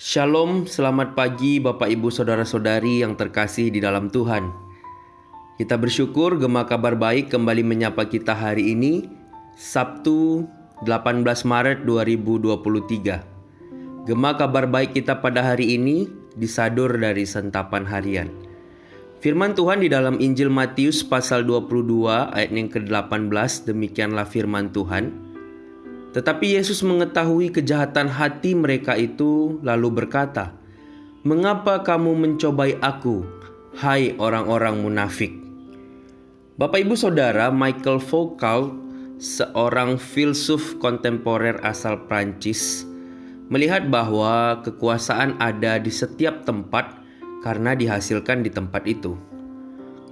Shalom, selamat pagi Bapak Ibu Saudara-saudari yang terkasih di dalam Tuhan. Kita bersyukur Gema Kabar Baik kembali menyapa kita hari ini, Sabtu 18 Maret 2023. Gema Kabar Baik kita pada hari ini disadur dari sentapan harian. Firman Tuhan di dalam Injil Matius pasal 22 ayat yang ke-18, demikianlah firman Tuhan. Tetapi Yesus mengetahui kejahatan hati mereka itu, lalu berkata, "Mengapa kamu mencobai aku, hai orang-orang munafik?" Bapak Ibu Saudara, Michael Foucault, seorang filsuf kontemporer asal Prancis, melihat bahwa kekuasaan ada di setiap tempat karena dihasilkan di tempat itu.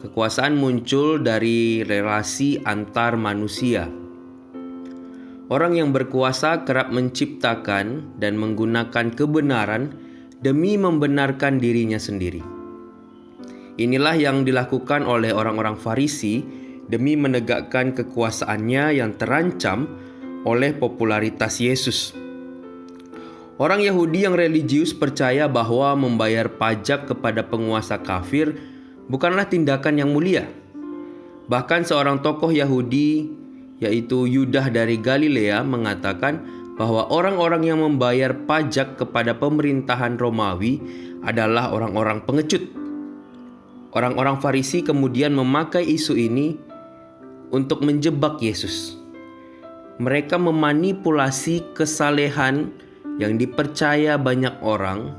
Kekuasaan muncul dari relasi antar manusia. Orang yang berkuasa kerap menciptakan dan menggunakan kebenaran demi membenarkan dirinya sendiri. Inilah yang dilakukan oleh orang-orang Farisi demi menegakkan kekuasaannya yang terancam oleh popularitas Yesus. Orang Yahudi yang religius percaya bahwa membayar pajak kepada penguasa kafir bukanlah tindakan yang mulia. Bahkan seorang tokoh Yahudi, yaitu Yudah dari Galilea, mengatakan bahwa orang-orang yang membayar pajak kepada pemerintahan Romawi adalah orang-orang pengecut. Orang-orang Farisi kemudian memakai isu ini untuk menjebak Yesus. Mereka memanipulasi kesalehan yang dipercaya banyak orang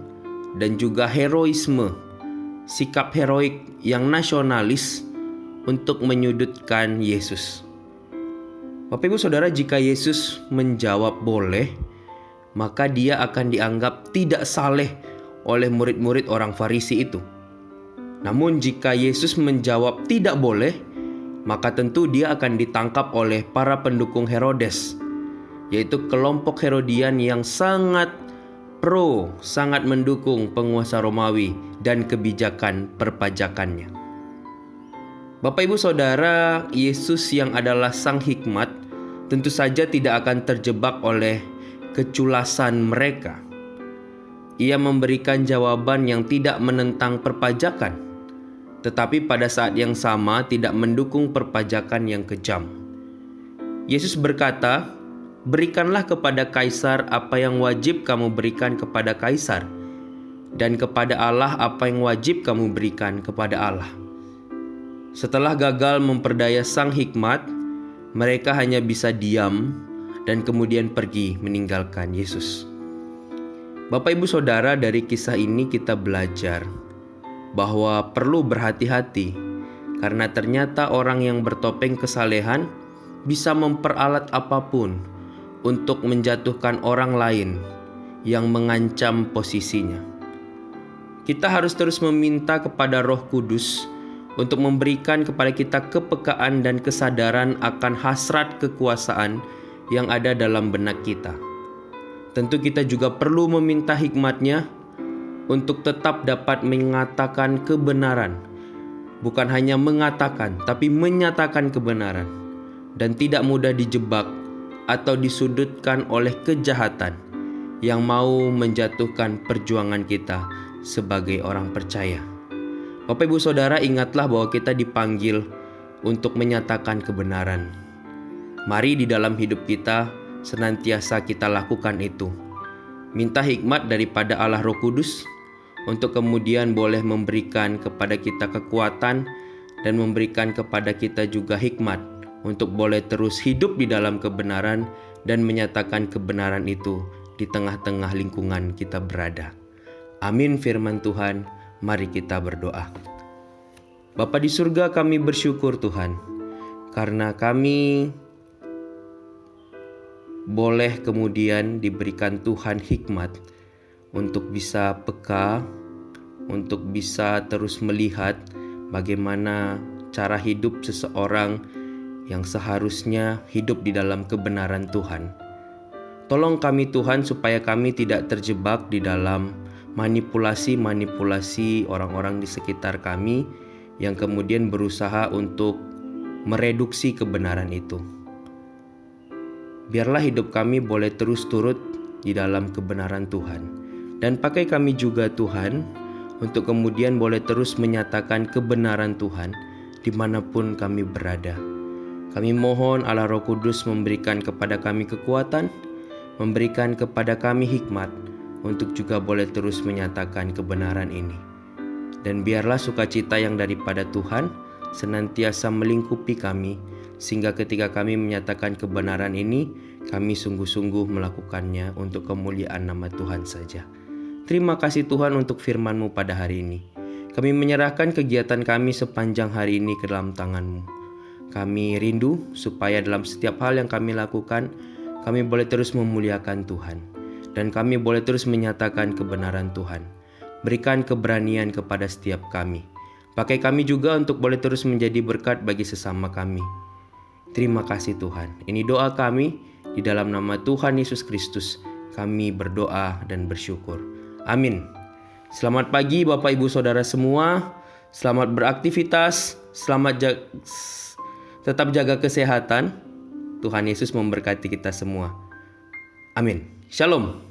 dan juga heroisme, sikap heroik yang nasionalis untuk menyudutkan Yesus. Bapak Ibu Saudara, jika Yesus menjawab boleh, maka dia akan dianggap tidak saleh oleh murid-murid orang Farisi itu. Namun jika Yesus menjawab tidak boleh, maka tentu dia akan ditangkap oleh para pendukung Herodes, yaitu kelompok Herodian yang sangat mendukung penguasa Romawi dan kebijakan perpajakannya. Bapak Ibu Saudara, Yesus yang adalah Sang Hikmat tentu saja tidak akan terjebak oleh keculasan mereka. Ia memberikan jawaban yang tidak menentang perpajakan, tetapi pada saat yang sama tidak mendukung perpajakan yang kejam. Yesus berkata, "Berikanlah kepada Kaisar apa yang wajib kamu berikan kepada Kaisar, dan kepada Allah apa yang wajib kamu berikan kepada Allah." Setelah gagal memperdaya Sang Hikmat, mereka hanya bisa diam dan kemudian pergi meninggalkan Yesus. Bapak Ibu Saudara, dari kisah ini kita belajar bahwa perlu berhati-hati karena ternyata orang yang bertopeng kesalehan bisa memperalat apapun untuk menjatuhkan orang lain yang mengancam posisinya. Kita harus terus meminta kepada Roh Kudus untuk memberikan kepada kita kepekaan dan kesadaran akan hasrat kekuasaan yang ada dalam benak kita. Tentu kita juga perlu meminta hikmat-Nya untuk tetap dapat mengatakan kebenaran. Bukan hanya mengatakan, tapi menyatakan kebenaran. Dan tidak mudah dijebak atau disudutkan oleh kejahatan yang mau menjatuhkan perjuangan kita sebagai orang percaya. Bapak Ibu Saudara, ingatlah bahwa kita dipanggil untuk menyatakan kebenaran. Mari di dalam hidup kita senantiasa kita lakukan itu. Minta hikmat daripada Allah Roh Kudus untuk kemudian boleh memberikan kepada kita kekuatan dan memberikan kepada kita juga hikmat untuk boleh terus hidup di dalam kebenaran dan menyatakan kebenaran itu di tengah-tengah lingkungan kita berada. Amin firman Tuhan. Mari kita berdoa. Bapa di surga, kami bersyukur Tuhan, karena kami boleh kemudian diberikan Tuhan hikmat untuk bisa peka, untuk bisa terus melihat bagaimana cara hidup seseorang yang seharusnya hidup di dalam kebenaran Tuhan. Tolong kami Tuhan supaya kami tidak terjebak di dalam manipulasi orang-orang di sekitar kami yang kemudian berusaha untuk mereduksi kebenaran itu. Biarlah hidup kami boleh terus turut di dalam kebenaran Tuhan. Dan pakai kami juga Tuhan, untuk kemudian boleh terus menyatakan kebenaran Tuhan dimanapun kami berada. Kami mohon Allah Roh Kudus memberikan kepada kami kekuatan, memberikan kepada kami hikmat, untuk juga boleh terus menyatakan kebenaran ini. Dan biarlah sukacita yang daripada Tuhan senantiasa melingkupi kami, sehingga ketika kami menyatakan kebenaran ini, kami sungguh-sungguh melakukannya untuk kemuliaan nama Tuhan saja. Terima kasih Tuhan untuk firman-Mu pada hari ini. Kami menyerahkan kegiatan kami sepanjang hari ini ke dalam tangan-Mu. Kami rindu supaya dalam setiap hal yang kami lakukan, kami boleh terus memuliakan Tuhan. Dan kami boleh terus menyatakan kebenaran Tuhan. Berikan keberanian kepada setiap kami. Pakai kami juga untuk boleh terus menjadi berkat bagi sesama kami. Terima kasih Tuhan. Ini doa kami di dalam nama Tuhan Yesus Kristus. Kami berdoa dan bersyukur. Amin. Selamat pagi Bapak Ibu Saudara semua. Selamat beraktivitas. Tetap jaga kesehatan. Tuhan Yesus memberkati kita semua. Amin. Shalom.